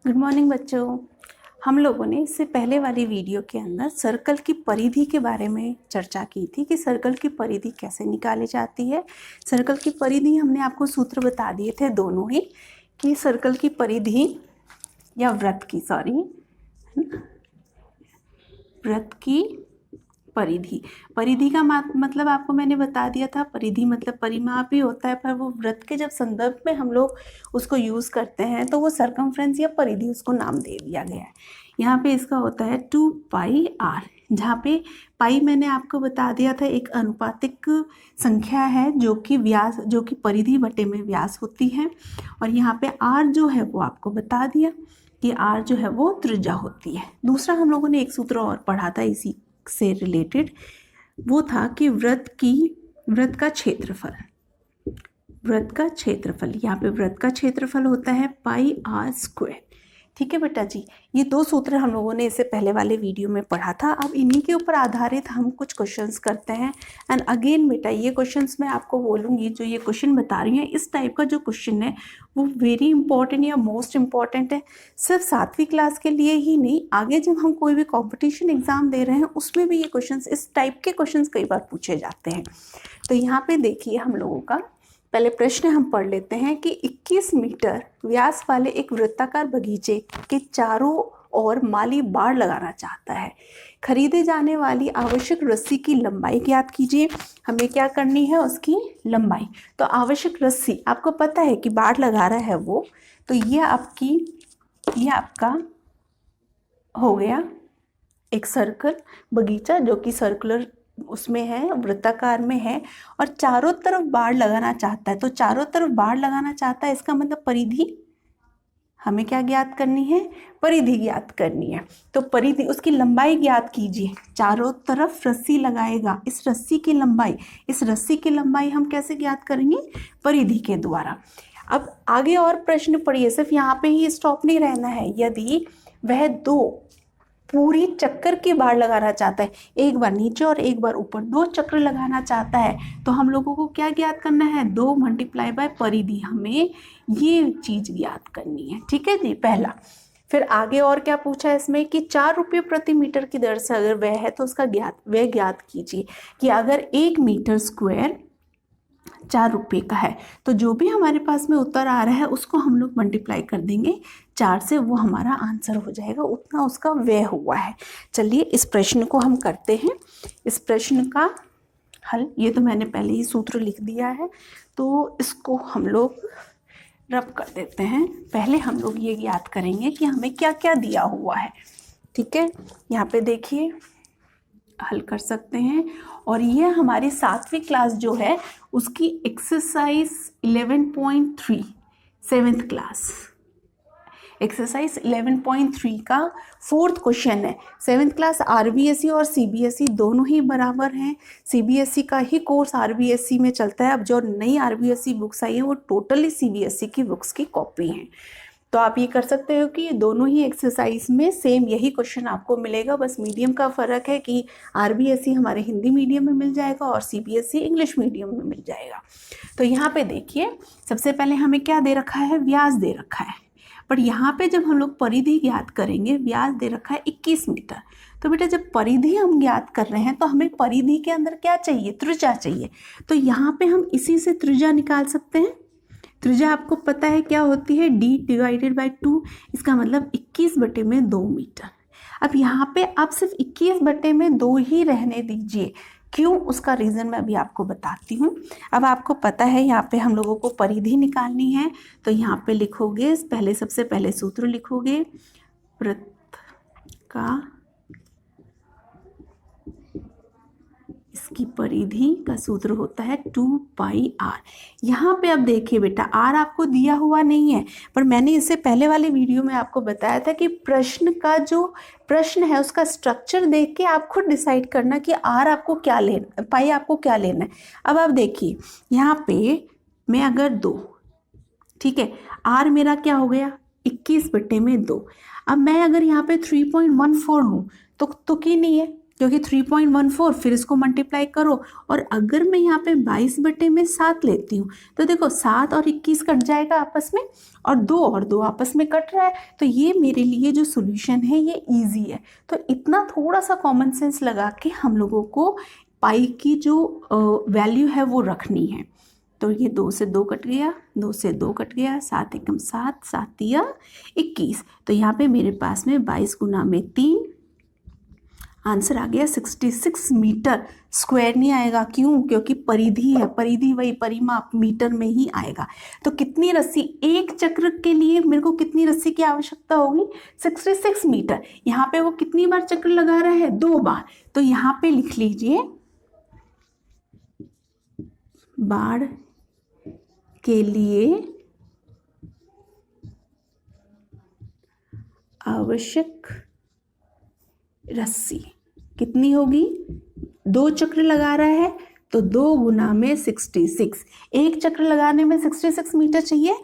Good morning बच्चों। हम लोगों ने इससे पहले वाली वीडियो के अंदर सर्कल की परिधि के बारे में चर्चा की थी कि सर्कल की परिधि कैसे निकाली जाती है। सर्कल की परिधि हमने आपको सूत्र बता दिए थे दोनों ही, कि सर्कल की परिधि या वृत्त की परिधि का मतलब आपको मैंने बता दिया था। परिधि मतलब परिमाप ही होता है, पर वो वृत्त के जब संदर्भ में हम लोग उसको यूज़ करते हैं तो वो सरकमफ्रेंस या परिधि उसको नाम दे दिया गया है। यहाँ पे इसका होता है 2πr, जहाँ पे पाई मैंने आपको बता दिया था एक अनुपातिक संख्या है जो कि परिधि बटे में व्यास होती है। और यहाँ पे r जो है वो आपको बता दिया कि r जो है वो त्रिज्या होती है। दूसरा हम लोगों ने एक सूत्र और पढ़ा था इसी से रिलेटेड, वो था कि वृत्त का क्षेत्रफल यहाँ पे वृत्त का क्षेत्रफल होता है πr²। ठीक है बेटा जी, ये दो सूत्र हम लोगों ने इससे पहले वाले वीडियो में पढ़ा था। अब इन्हीं के ऊपर आधारित हम कुछ क्वेश्चंस करते हैं। एंड अगेन बेटा, ये क्वेश्चंस मैं आपको बोलूँगी, जो ये क्वेश्चन बता रही हूँ, इस टाइप का जो क्वेश्चन है वो वेरी इंपॉर्टेंट या मोस्ट इम्पॉर्टेंट है। सिर्फ 7वीं क्लास के लिए ही नहीं, आगे जब हम कोई भी कॉम्पिटिशन एग्जाम दे रहे हैं उसमें भी ये क्वेश्चन, इस टाइप के क्वेश्चन कई बार पूछे जाते हैं। तो यहाँ पे देखिए, हम लोगों का पहले प्रश्न हम पढ़ लेते हैं कि 21 मीटर व्यास वाले एक वृत्ताकार बगीचे के चारों ओर माली बाड़ लगाना चाहता है। खरीदे जाने वाली आवश्यक रस्सी की लंबाई ज्ञात कीजिए। हमें क्या करनी है, उसकी लंबाई। तो आवश्यक रस्सी आपको पता है कि बाड़ लगा रहा है वो, तो ये आपका हो गया एक सर्कल बगीचा जो कि सर्कुलर उसमें है, वृत्ताकार में है, और चारों तरफ बाड़ लगाना चाहता है। तो चारों तरफ बाड़ लगाना चाहता है, इसका मतलब परिधि हमें क्या ज्ञात करनी है, परिधि ज्ञात करनी है। तो परिधि, उसकी लंबाई ज्ञात कीजिए। चारों तरफ रस्सी लगाएगा, इस रस्सी की लंबाई हम कैसे ज्ञात करेंगे, परिधि के द्वारा। अब आगे और प्रश्न पढ़िए, सिर्फ यहाँ पे ही स्टॉप नहीं रहना है। यदि वह दो पूरी चक्कर की बाड़ लगाना चाहता है, एक बार नीचे और एक बार ऊपर, 2 चक्र लगाना चाहता है, तो हम लोगों को क्या ज्ञात करना है, 2 × परिधि, हमें ये चीज ज्ञात करनी है। ठीक है जी, पहला। फिर आगे और क्या पूछा है इसमें कि 4 रुपये प्रति मीटर की दर से अगर वह है तो उसका वह ज्ञात कीजिए कि अगर 1 मीटर स्क्वायर 4 रुपये का है तो जो भी हमारे पास में उत्तर आ रहा है उसको हम लोग मल्टीप्लाई कर देंगे 4 से, वो हमारा आंसर हो जाएगा, उतना उसका व्यय हुआ है। चलिए इस प्रश्न को हम करते हैं। इस प्रश्न का हल, ये तो मैंने पहले ही सूत्र लिख दिया है, तो इसको हम लोग रब कर देते हैं। पहले हम लोग ये याद करेंगे कि हमें क्या क्या दिया हुआ है। ठीक है, यहाँ पे देखिए हल कर सकते हैं। और ये हमारी 7वीं क्लास जो है उसकी एक्सरसाइज 11.3, 7th क्लास एक्सरसाइज 11.3 का 4th क्वेश्चन है। 7th क्लास आरबीएसई और सीबीएसई दोनों ही बराबर हैं। सीबीएसई का ही कोर्स आरबीएसई में चलता है। अब जो नई आरबीएसई बुक्स आई है वो टोटली सीबीएसई की बुक्स की कॉपी हैं। तो आप ये कर सकते हो कि दोनों ही एक्सरसाइज में सेम यही क्वेश्चन आपको मिलेगा, बस मीडियम का फ़र्क है कि आरबीएसई हमारे हिंदी मीडियम में मिल जाएगा और सीबीएसई इंग्लिश मीडियम में मिल जाएगा। तो यहाँ पे देखिए, सबसे पहले हमें क्या दे रखा है, व्यास दे रखा है। पर यहाँ पे जब हम लोग परिधि ज्ञात करेंगे, व्यास दे रखा है 21 मीटर। तो बेटा जब परिधि हम ज्ञात कर रहे हैं तो हमें परिधि के अंदर क्या चाहिए, त्रिज्या चाहिए। तो यहाँ पे हम इसी से त्रिज्या निकाल सकते हैं। त्रिज्या आपको पता है क्या होती है, d/2। इसका मतलब 21/2 मीटर। अब यहाँ पे आप सिर्फ 21/2 ही रहने दीजिए। क्यों, उसका रीज़न मैं अभी आपको बताती हूँ। अब आपको पता है यहाँ पे हम लोगों को परिधि निकालनी है, तो यहाँ पे लिखोगे, सबसे पहले सूत्र लिखोगे, वृत्त का इसकी परिधि का सूत्र होता है 2πr। यहाँ पे अब देखिए बेटा, r आपको दिया हुआ नहीं है, पर मैंने इससे पहले वाले वीडियो में आपको बताया था कि प्रश्न है उसका स्ट्रक्चर देख के आप खुद डिसाइड करना कि r आपको क्या लेना, पाई आपको क्या लेना है। अब आप देखिए यहाँ पे मैं अगर 2, ठीक है, r मेरा क्या हो गया 21/2। अब मैं अगर यहाँ पे 3.14 हूँ तो की नहीं है, क्योंकि 3.14, फिर इसको मल्टीप्लाई करो। और अगर मैं यहाँ पे 22/7 लेती हूँ तो देखो 7 और 21 कट जाएगा आपस में, और 2 और 2 आपस में कट रहा है, तो ये मेरे लिए जो सोल्यूशन है ये इजी है। तो इतना थोड़ा सा कॉमन सेंस लगा के हम लोगों को पाई की जो वैल्यू है वो रखनी है। तो ये 2 से 2 कट गया, 2 से 2 कट गया, 7 एकम 7, 7 तिया 21। तो यहाँ पे मेरे पास में 22 गुना में 3, आंसर आ गया 66 मीटर स्क्वायर। नहीं आएगा, क्यों? क्योंकि परिधि है, परिधि वही परिमाप मीटर में ही आएगा। तो कितनी रस्सी, एक चक्र के लिए मेरे को कितनी रस्सी की आवश्यकता होगी? 66 मीटर। यहाँ पे वो कितनी बार चक्र लगा रहा है? 2 बार। तो यहाँ पे लिख लीजिए बार के लिए आवश्यक रस्सी कितनी होगी? 2 चक्र लगा रहा है तो 2 गुना में 66। एक चक्र लगाने में 66 मीटर चाहिए,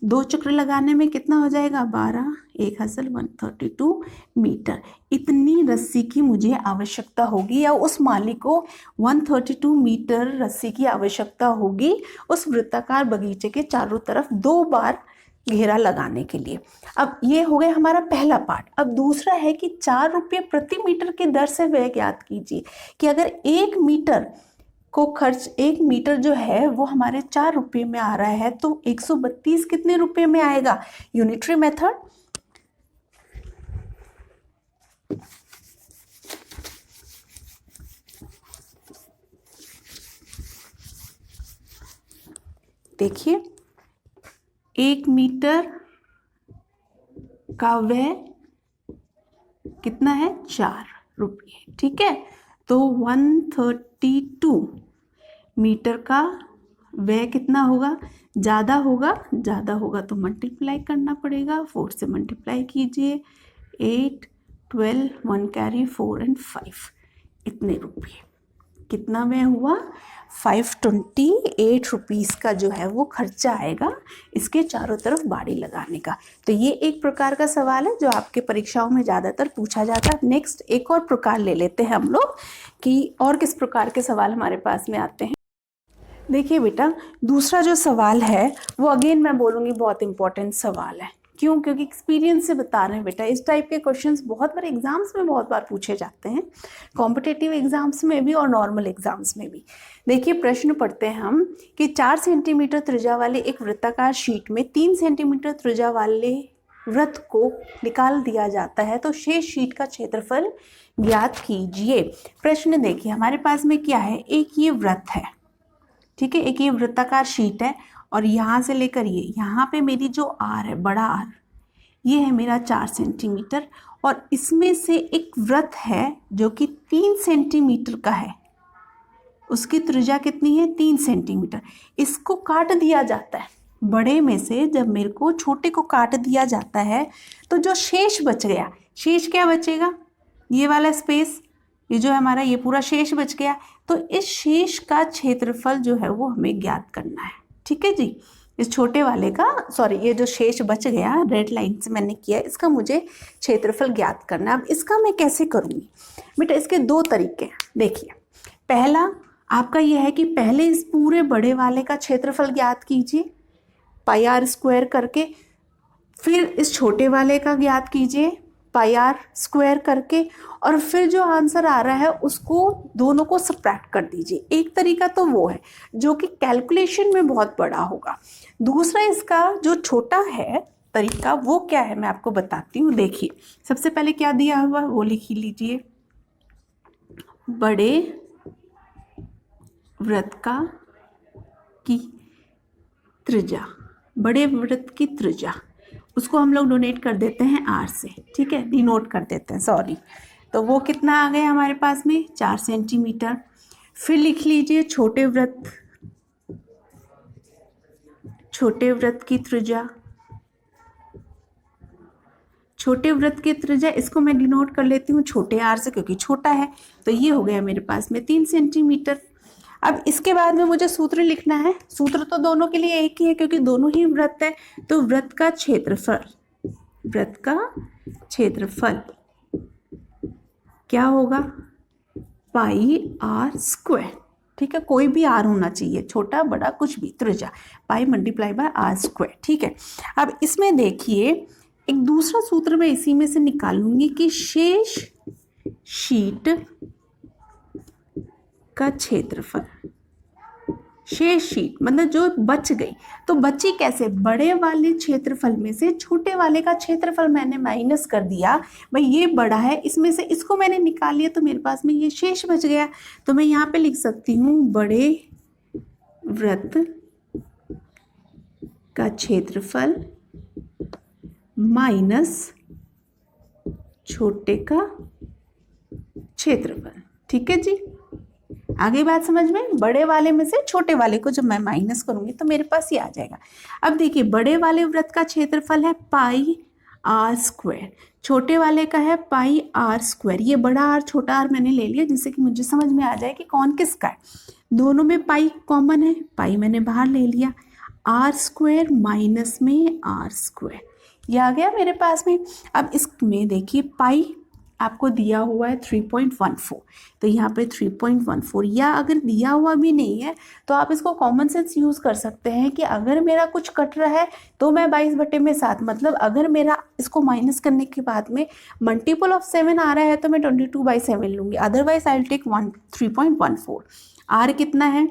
2 चक्र लगाने में कितना हो जाएगा? 12, 1 हासिल 132 मीटर। इतनी रस्सी की मुझे आवश्यकता होगी, या उस मालिक को 132 मीटर रस्सी की आवश्यकता होगी उस वृत्ताकार बगीचे के चारों तरफ 2 बार घेरा लगाने के लिए। अब ये हो गया हमारा पहला पार्ट। अब दूसरा है कि 4 रुपये प्रति मीटर की दर से व्यय ज्ञात कीजिए कि अगर 1 मीटर को खर्च, 1 मीटर जो है वो हमारे 4 रुपये में आ रहा है, तो 132 कितने रुपये में आएगा? Unitary method. देखिए 1 मीटर का व्यय कितना है? 4 रुपये। ठीक है, तो 132 मीटर का व्यय कितना होगा? ज़्यादा होगा, ज़्यादा होगा तो मल्टीप्लाई करना पड़ेगा। 4 से मल्टीप्लाई कीजिए, 8, 12, 1 कैरी 4 और 5, इतने रुपये। कितना व्यय हुआ? 528 रुपीज़ का जो है वो खर्चा आएगा इसके चारों तरफ बाड़ी लगाने का। तो ये एक प्रकार का सवाल है जो आपके परीक्षाओं में ज़्यादातर पूछा जाता है। नेक्स्ट एक और प्रकार ले लेते हैं हम लोग कि और किस प्रकार के सवाल हमारे पास में आते हैं। देखिए बेटा, दूसरा जो सवाल है वो अगेन मैं बोलूँगी बहुत इंपॉर्टेंट सवाल है। क्यों? क्योंकि एक्सपीरियंस से बता रहे हैं बेटा, इस टाइप के क्वेश्चंस बहुत बार एग्जाम्स में बहुत बार पूछे जाते हैं, कॉम्पिटिटिव एग्जाम्स में भी और नॉर्मल एग्जाम्स में भी। देखिए प्रश्न पढ़ते हैं हम कि 4 सेंटीमीटर त्रिज्या वाले एक वृत्ताकार शीट में 3 सेंटीमीटर त्रिज्या वाले वृत्त को निकाल दिया जाता है, तो शेष शीट का क्षेत्रफल ज्ञात कीजिए। प्रश्न देखिए हमारे पास में क्या है, एक ये वृत्त है, ठीक है, एक ये वृत्ताकार शीट है, और यहाँ से लेकर ये यहाँ पे मेरी जो आर है, बड़ा आर, ये है मेरा 4 सेंटीमीटर, और इसमें से एक वृत्त है जो कि 3 सेंटीमीटर का है, उसकी त्रिज्या कितनी है? 3 सेंटीमीटर। इसको काट दिया जाता है, बड़े में से जब मेरे को छोटे को काट दिया जाता है तो जो शेष बच गया, शेष क्या बचेगा? ये वाला स्पेस, ये जो है हमारा, ये पूरा शेष बच गया। तो इस शेष का क्षेत्रफल जो है वो हमें ज्ञात करना है। ठीक है जी, इस छोटे वाले का, सॉरी, ये जो शेष बच गया रेड लाइन से मैंने किया, इसका मुझे क्षेत्रफल ज्ञात करना है। अब इसका मैं कैसे करूँगी बेटा? इसके 2 तरीके हैं। देखिए पहला आपका ये है कि पहले इस पूरे बड़े वाले का क्षेत्रफल ज्ञात कीजिए पाई आर स्क्वायर करके, फिर इस छोटे वाले का ज्ञात कीजिए पाई आर स्क्वायर करके, और फिर जो आंसर आ रहा है उसको दोनों को सब्ट्रैक्ट कर दीजिए। एक तरीका तो वो है जो कि कैलकुलेशन में बहुत बड़ा होगा। दूसरा इसका जो छोटा है तरीका, वो क्या है मैं आपको बताती हूँ। देखिए सबसे पहले क्या दिया हुआ वो लिख लीजिए, बड़े वृत्त का की त्रिज्या, बड़े वृत्त की त्रिज्या, उसको हम लोग डोनेट कर देते हैं आर से, ठीक है, डिनोट कर देते हैं, सॉरी। तो वो कितना आ गया हमारे पास में? 4 सेंटीमीटर। फिर लिख लीजिए छोटे वृत्त, छोटे वृत्त की त्रिज्या, छोटे वृत्त की त्रिज्या, इसको मैं डिनोट कर लेती हूँ छोटे आर से क्योंकि छोटा है। तो ये हो गया मेरे पास में 3 सेंटीमीटर। अब इसके बाद में मुझे सूत्र लिखना है। सूत्र तो दोनों के लिए एक ही है क्योंकि दोनों ही वृत्त है। तो वृत्त का क्षेत्रफल, वृत्त का क्षेत्रफल क्या होगा? पाई आर स्क्वायर। ठीक है, कोई भी आर होना चाहिए, छोटा बड़ा कुछ भी, त्रिज्या pi multiply by R square. ठीक है, अब इसमें देखिए एक दूसरा सूत्र मैं इसी में से निकालूंगी कि शेष शीट का क्षेत्रफल, शेष शीट मतलब जो बच गई, तो बची कैसे, बड़े वाले क्षेत्रफल में से छोटे वाले का क्षेत्रफल मैंने माइनस कर दिया। भाई ये बड़ा है, इसमें से इसको मैंने निकाल लिया तो मेरे पास में ये शेष बच गया। तो मैं यहाँ पे लिख सकती हूँ बड़े वृत्त का क्षेत्रफल माइनस छोटे का क्षेत्रफल। ठीक है जी, आगे बात समझ में, बड़े वाले में से छोटे वाले को जब मैं माइनस करूंगी तो मेरे पास ये आ जाएगा। अब देखिए बड़े वाले वृत्त का क्षेत्रफल है पाई आर स्क्वायर, छोटे वाले का है पाई आर स्क्वायर। ये बड़ा आर छोटा आर मैंने ले लिया जिससे कि मुझे समझ में आ जाए कि कौन किसका है। दोनों में पाई कॉमन है, पाई मैंने बाहर ले लिया, आर स्क्वायर माइनस में आर स्क्वायर, ये आ गया मेरे पास में। अब इसमें देखिए पाई आपको दिया हुआ है 3.14, तो यहाँ पे 3.14, या अगर दिया हुआ भी नहीं है तो आप इसको कॉमन सेंस यूज़ कर सकते हैं कि अगर मेरा कुछ कट रहा है तो मैं 22/7, मतलब अगर मेरा इसको माइनस करने के बाद में मल्टीपल ऑफ 7 आ रहा है तो मैं 22/7 लूँगी, otherwise I will take 3.14। R कितना है,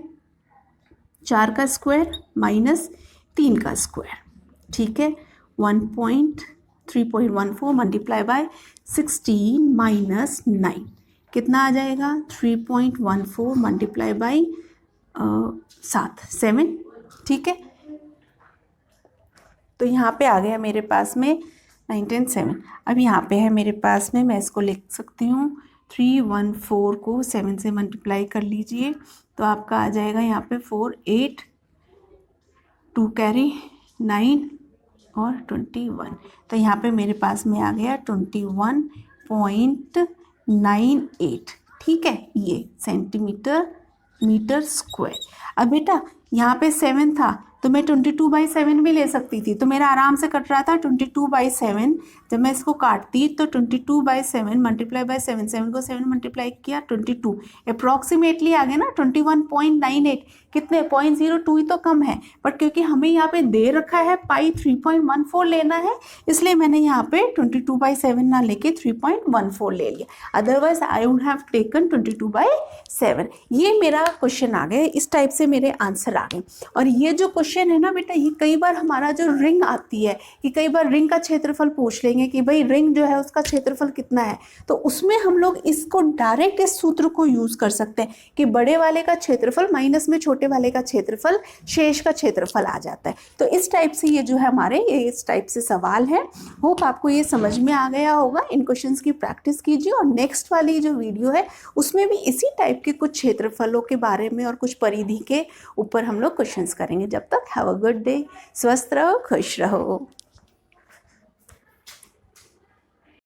4 का स्क्वायर माइनस 3 का स्क्वायर। ठीक है, 3.14 मल्टीप्लाई बाय 16 माइनस 9 कितना आ जाएगा, 3.14 मल्टीप्लाई बाई 7। ठीक है, तो यहाँ पे आ गया मेरे पास में 9, अब यहाँ पे है मेरे पास में, मैं इसको लिख सकती हूँ 314 को 7 से मल्टीप्लाई कर लीजिए तो आपका आ जाएगा यहाँ पे 4, 8, 2 कैरी 9 और 21, तो यहाँ पे मेरे पास में आ गया 21.98। ठीक है, ये सेंटीमीटर मीटर स्क्वायर। अब बेटा यहाँ पे 7 था तो मैं 22/7 भी ले सकती थी, तो मेरा आराम से कट रहा था 22/7। जब मैं इसको काटती तो 22/7 मल्टीप्लाई बाय 7, 7 को 7 मल्टीप्लाई किया 22, अप्रॉक्सीमेटली आ गया ना 21.98, कितने 0.02 ही तो कम है, बट क्योंकि हमें यहाँ पे दे रखा है पाई 3.14 लेना है, इसलिए मैंने यहाँ पे 22/7 ना लेके 3.14 ले लिया, otherwise I would have taken 22/7। ये मेरा क्वेश्चन आ गया, इस टाइप से मेरे आंसर आ गए। और ये जो क्वेश्चन है ना बेटा, ये कई बार हमारा जो रिंग आती है कि कई बार रिंग का क्षेत्रफल पूछ लेंगे कि भाई रिंग जो है उसका क्षेत्रफल कितना है, तो उसमें हम लोग इसको डायरेक्ट इस सूत्र को यूज कर सकते हैं कि बड़े वाले का क्षेत्रफल माइनस में छोटे वाले का क्षेत्रफल, शेष का क्षेत्रफल आ जाता है। तो इस टाइप से ये जो है हमारे ये इस टाइप से सवाल है। होप आपको ये समझ में आ गया होगा। इन क्वेश्चंस की प्रैक्टिस कीजिए और नेक्स्ट वाली जो वीडियो है उसमें भी इसी टाइप के कुछ क्षेत्रफलों के बारे में और कुछ परिधि के ऊपर हम लोग क्वेश्चंस करेंगे। जब तक हैव अ गुड डे, स्वस्थ रहो, खुश रहो।